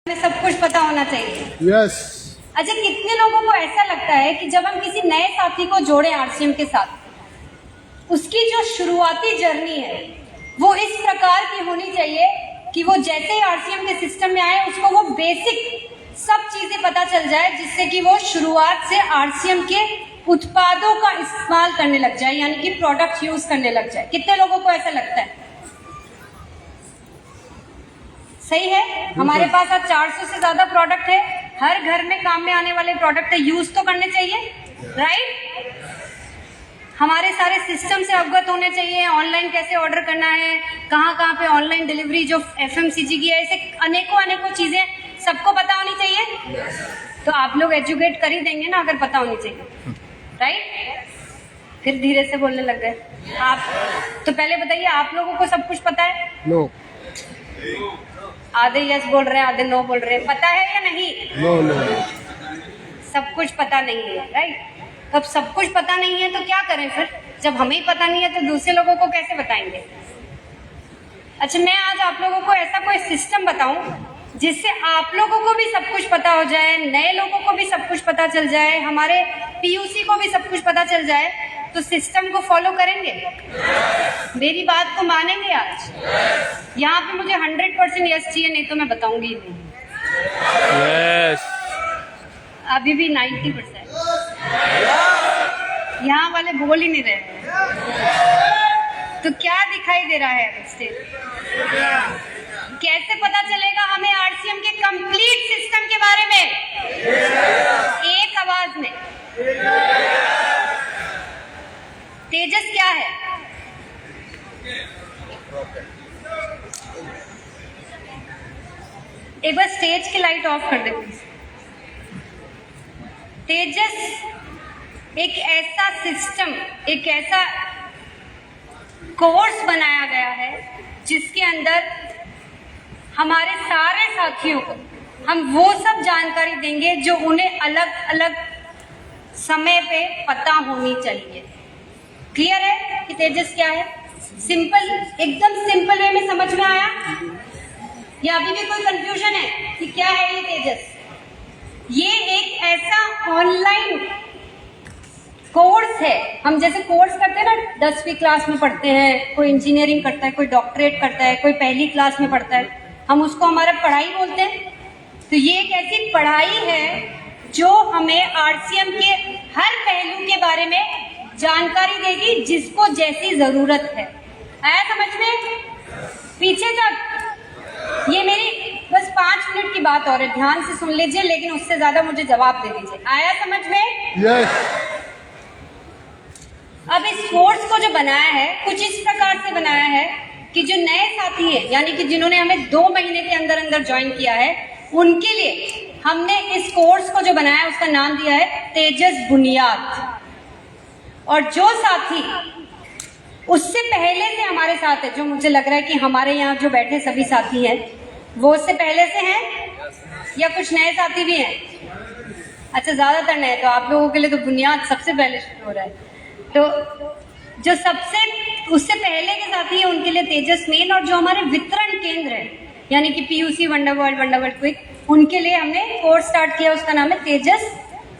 में सब कुछ पता होना चाहिए। यस। अच्छा, कितने लोगों को ऐसा लगता है कि जब हम किसी नए साथी को जोड़े आरसीएम के साथ, उसकी जो शुरुआती जर्नी है वो इस प्रकार की होनी चाहिए कि वो जैसे ही आरसीएम के सिस्टम में आए उसको वो बेसिक सब चीजें पता चल जाए, जिससे कि वो शुरुआत से आरसीएम के उत्पादों का इस्तेमाल करने लग जाए, यानी कि प्रोडक्ट यूज करने लग जाए। कितने लोगों को ऐसा लगता है? सही है। हमारे पास आज 400 से ज्यादा प्रोडक्ट है, हर घर में काम में आने वाले प्रोडक्ट है, यूज तो करने चाहिए, राइट? हमारे सारे सिस्टम से अवगत होने चाहिए, ऑनलाइन कैसे ऑर्डर करना है, कहाँ कहाँ पे ऑनलाइन डिलीवरी जो एफएमसीजी की है, ऐसे अनेकों चीजें सबको पता होनी चाहिए। तो आप लोग एजुकेट कर ही देंगे ना अगर पता होनी चाहिए, राइट? फिर धीरे से बोलने लग गए आप। तो पहले बताइए, आप लोगों को सब कुछ पता है? नो आधे यस बोल रहे हैं, आधे नो बोल रहे हैं। पता है या नहीं? No no. सब कुछ पता नहीं है, राइट? तो अब सब कुछ पता नहीं है तो क्या करें फिर? जब हमें ही पता नहीं है तो दूसरे लोगों को कैसे बताएंगे? अच्छा, मैं आज आप लोगों को ऐसा कोई सिस्टम बताऊं जिससे आप लोगों को भी सब कुछ पता हो जाए, नए लोगों को भी सब कुछ पता चल जाए, हमारे पीयूसी को भी सब कुछ पता चल जाए, तो सिस्टम को फॉलो करेंगे? मेरी बात को मानेंगे आज? यहाँ पे मुझे 100% यस चाहिए, नहीं तो मैं बताऊंगी ही नहीं। यस। अभी भी 90%। यहाँ वाले बोल ही नहीं रहे हैं। तो क्या दिखाई दे रहा है स्टेज? कैसे पता चलेगा हमें आरसीएम के कंप्लीट सिस्टम के बारे में? एक आवाज में तेजस क्या है? एक बार स्टेज की लाइट ऑफ कर दे प्लीज। तेजस एक ऐसा सिस्टम, एक ऐसा कोर्स बनाया गया है जिसके अंदर हमारे सारे साथियों को हम वो सब जानकारी देंगे जो उन्हें अलग अलग समय पे पता होनी चाहिए। क्लियर है कि तेजस क्या है? सिंपल, एकदम सिंपल वे में समझ में आया? या अभी भी कोई कंफ्यूजन है कि क्या है ये तेजस? ये एक ऐसा ऑनलाइन कोर्स है। हम जैसे कोर्स करते हैं ना, 10वीं क्लास में पढ़ते हैं, कोई इंजीनियरिंग करता है, कोई डॉक्टरेट करता है, कोई पहली क्लास में पढ़ता है, हम उसको हमारा पढ़ाई बोलते हैं। तो ये एक ऐसी पढ़ाई है जो हमें आरसीएम के हर पहलू के बारे में जानकारी देगी, जिसको जैसी जरूरत है। आया समझ में? पीछे तक ये मेरी बस 5 मिनट की बात और है, ध्यान से सुन लीजिए, लेकिन उससे ज्यादा मुझे जवाब दे दीजिए। आया समझ में? यस। अब इस कोर्स को जो बनाया है कुछ इस प्रकार से बनाया है कि जो नए साथी है, यानी कि जिन्होंने हमें 2 महीने के अंदर अंदर ज्वाइन किया है, उनके लिए हमने इस कोर्स को जो बनाया है उसका नाम दिया है तेजस बुनियाद। और जो साथी उससे पहले से हमारे साथ है, जो मुझे लग रहा है कि हमारे यहाँ जो बैठे सभी साथी हैं वो उससे पहले से हैं या कुछ नए साथी भी हैं? अच्छा, ज्यादातर नए। तो आप लोगों के लिए तो बुनियाद सबसे पहले शुरू हो रहा है। तो जो सबसे उससे पहले के साथी है उनके लिए तेजस मेन, और जो हमारे वितरण केंद्र है यानी कि पीयूसी, वंडरवर्ल्ड क्विक, उनके लिए हमने कोर्स स्टार्ट किया, उसका नाम है तेजस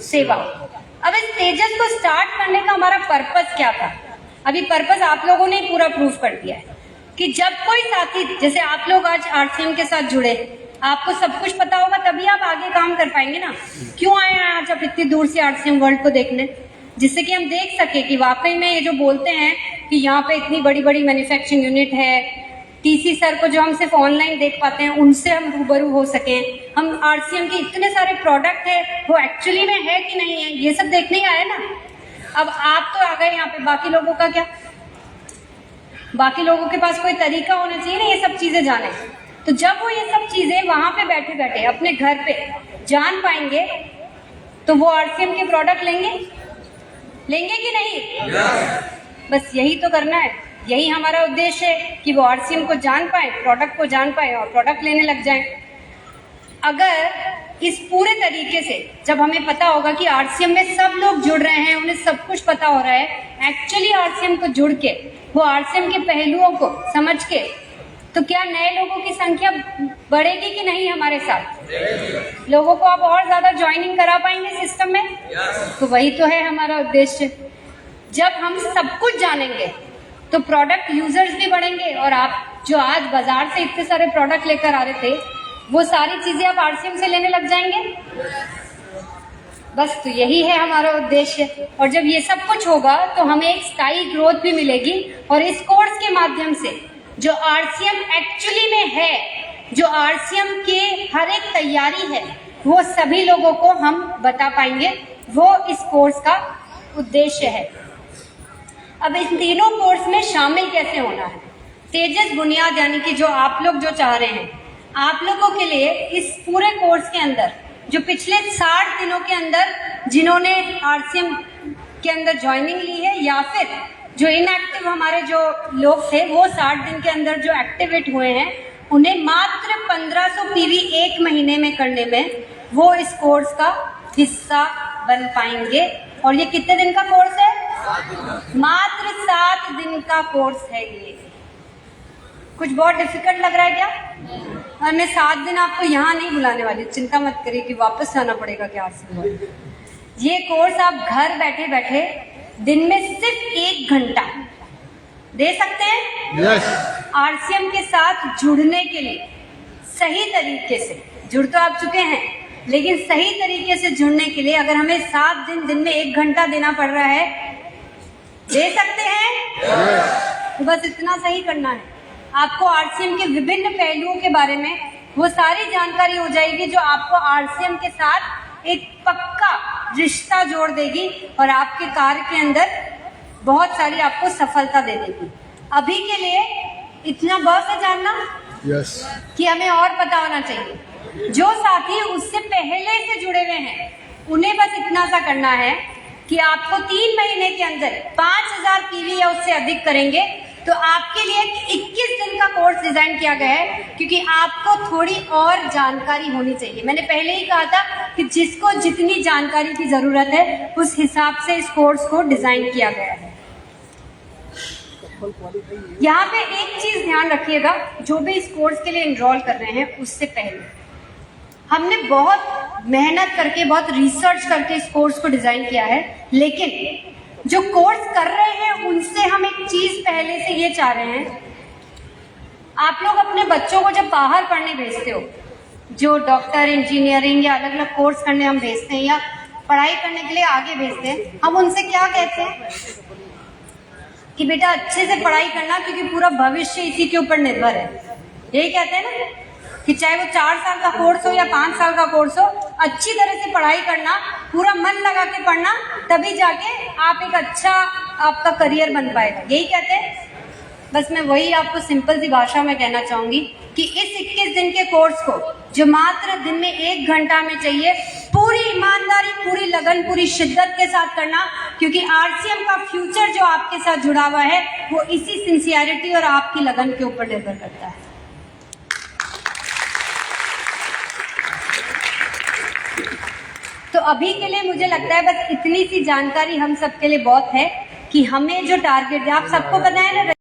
सेवा। अब इस तेजस को स्टार्ट करने का हमारा पर्पस क्या था? अभी पर्पस आप लोगों ने पूरा प्रूफ कर दिया है कि जब कोई साथी, जैसे आप लोग आज आरसीएम के साथ जुड़े, आपको सब कुछ पता होगा तभी आप आगे काम कर पाएंगे ना। क्यों आए हैं आज आप इतनी दूर से आरसीएम वर्ल्ड को देखने? जिससे कि हम देख सके कि वाकई में ये जो बोलते हैं कि यहाँ पे इतनी बड़ी बड़ी मैन्युफैक्चरिंग यूनिट है, टीसी सर को जो हम सिर्फ ऑनलाइन देख पाते हैं उनसे हम रूबरू हो सके, हम आरसीएम के इतने सारे प्रोडक्ट है वो एक्चुअली में है कि नहीं है, ये सब देखने ही आए ना। अब आप तो आ गए यहाँ पे, बाकी लोगों का क्या? बाकी लोगों के पास कोई तरीका होना चाहिए ना ये सब चीजें जाने। तो जब वो ये सब चीजें वहां पे बैठे बैठे अपने घर पे जान पाएंगे तो वो आरसीएम के प्रोडक्ट लेंगे कि नहीं? बस यही तो करना है, यही हमारा उद्देश्य है कि वो आरसीएम को जान पाए, प्रोडक्ट को जान पाए और प्रोडक्ट लेने लग जाएं। अगर इस पूरे तरीके से जब हमें पता होगा कि आरसीएम में सब लोग जुड़ रहे हैं, उन्हें सब कुछ पता हो रहा है, एक्चुअली आरसीएम को जुड़ के वो आरसीएम के पहलुओं को समझ के, तो क्या नए लोगों की संख्या बढ़ेगी कि नहीं हमारे साथ? लोगों को आप और ज्यादा ज्वाइनिंग करा पाएंगे सिस्टम में? तो वही तो है हमारा उद्देश्य। जब हम सब कुछ जानेंगे तो प्रोडक्ट यूजर्स भी बढ़ेंगे, और आप जो आज बाजार से इतने सारे प्रोडक्ट लेकर आ रहे थे वो सारी चीजें आप आरसीएम से लेने लग जाएंगे। बस तो यही है हमारा उद्देश्य। और जब ये सब कुछ होगा तो हमें एक स्थायी ग्रोथ भी मिलेगी, और इस कोर्स के माध्यम से जो आरसीएम एक्चुअली में है, जो आरसीएम के हर एक तैयारी है, वो सभी लोगों को हम बता पाएंगे। वो इस कोर्स का उद्देश्य है। अब इन तीनों कोर्स में शामिल कैसे होना है? तेजस बुनियाद यानी कि जो आप लोग जो चाह रहे हैं, आप लोगों के लिए इस पूरे कोर्स के अंदर जो पिछले 60 दिनों के अंदर जिन्होंने आरसीएम के अंदर ज्वाइनिंग ली है, या फिर जो इनएक्टिव हमारे जो लोग थे वो 60 दिन के अंदर जो एक्टिवेट हुए हैं, उन्हें मात्र 1500 पीवी एक महीने में करने में वो इस कोर्स का हिस्सा बन पाएंगे। और ये कितने दिन का कोर्स है? मात्र 7 दिन का कोर्स है ये। कुछ बहुत डिफिकल्ट लग रहा है क्या? और मैं 7 दिन आपको यहाँ नहीं बुलाने वाली, चिंता मत करिए कि वापस आना पड़ेगा क्या आरसीएम। ये कोर्स आप घर बैठे बैठे दिन में सिर्फ 1 घंटा दे सकते हैं। यस। आरसीएम के साथ जुड़ने के लिए सही तरीके से जुड़ तो आप चुके हैं, लेकिन सही तरीके से जुड़ने के लिए अगर हमें 7 दिन में 1 घंटा देना पड़ रहा है, दे सकते हैं। तो बस इतना सही करना है। आपको आरसीएम के विभिन्न पहलुओं के बारे में वो सारी जानकारी हो जाएगी जो आपको आरसीएम के साथ एक पक्का रिश्ता जोड़ देगी और आपके कार्य के अंदर बहुत सारी आपको सफलता दे देगी। अभी के लिए इतना बहुत है जानना यस कि हमें और पता होना चाहिए। जो साथी उससे पहले से जुड़े हुए हैं उन्हें बस इतना सा करना है कि आपको 3 महीने के अंदर 5000 पीवी या उससे अधिक करेंगे तो आपके लिए 21 दिन का कोर्स डिजाइन किया गया है, क्योंकि आपको थोड़ी और जानकारी होनी चाहिए। मैंने पहले ही कहा था कि जिसको जितनी जानकारी की जरूरत है उस हिसाब से इस कोर्स को डिजाइन किया गया है। यहाँ पे एक चीज ध्यान रखिएगा, जो भी इस कोर्स के लिए एनरोल कर रहे हैं उससे पहले हमने बहुत मेहनत करके, बहुत रिसर्च करके इस कोर्स को डिजाइन किया है। लेकिन जो कोर्स कर रहे हैं उनसे हम एक चीज पहले से ये चाह रहे हैं, आप लोग अपने बच्चों को जब बाहर पढ़ने भेजते हो, जो डॉक्टर, इंजीनियरिंग या अलग अलग कोर्स करने हम भेजते हैं या पढ़ाई करने के लिए आगे भेजते हैं, हम उनसे क्या कहते हैं कि बेटा अच्छे से पढ़ाई करना क्योंकि पूरा भविष्य इसी के ऊपर निर्भर है। यही कहते हैं ना कि चाहे वो 4 साल का कोर्स हो या 5 साल का कोर्स हो, अच्छी तरह से पढ़ाई करना, पूरा मन लगा के पढ़ना, तभी जाके आप एक अच्छा आपका करियर बन पाएगा। यही कहते हैं। बस मैं वही आपको सिंपल सी भाषा में कहना चाहूंगी कि इस 21 दिन के कोर्स को जो मात्र दिन में 1 घंटा में चाहिए, पूरी ईमानदारी, पूरी लगन, पूरी शिद्दत के साथ करना, क्योंकि आरसीएम का फ्यूचर जो आपके साथ जुड़ा हुआ है वो इसी सिंसियरिटी और आपकी लगन के ऊपर निर्भर करता है। तो अभी के लिए मुझे लगता है बस इतनी सी जानकारी हम सबके लिए बहुत है कि हमें जो टारगेट है, आप सबको पता है ना।